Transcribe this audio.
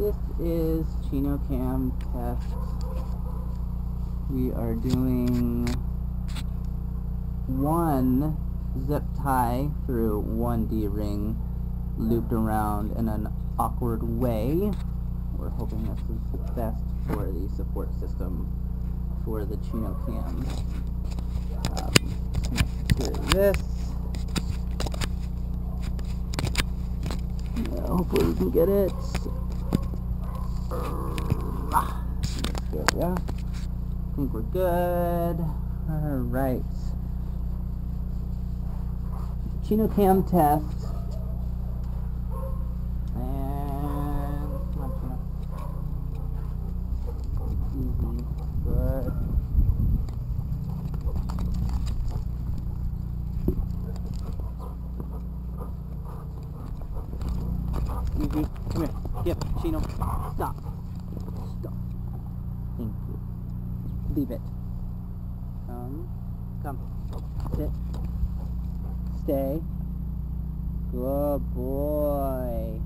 This is Chino Cam test. We are doing one zip tie through one D-ring looped around in an awkward way. We're hoping this is the best for the support system for the Chino Cam. Secure this. Hopefully we can get it. Good, yeah. I think we're good. Alright. Chino Cam test. And come on, Chino. Easy. Good. Easy. Come here. Yep, Chino. Stop. Stop. Thank you. Leave it. Come. Sit. Stay. Good boy.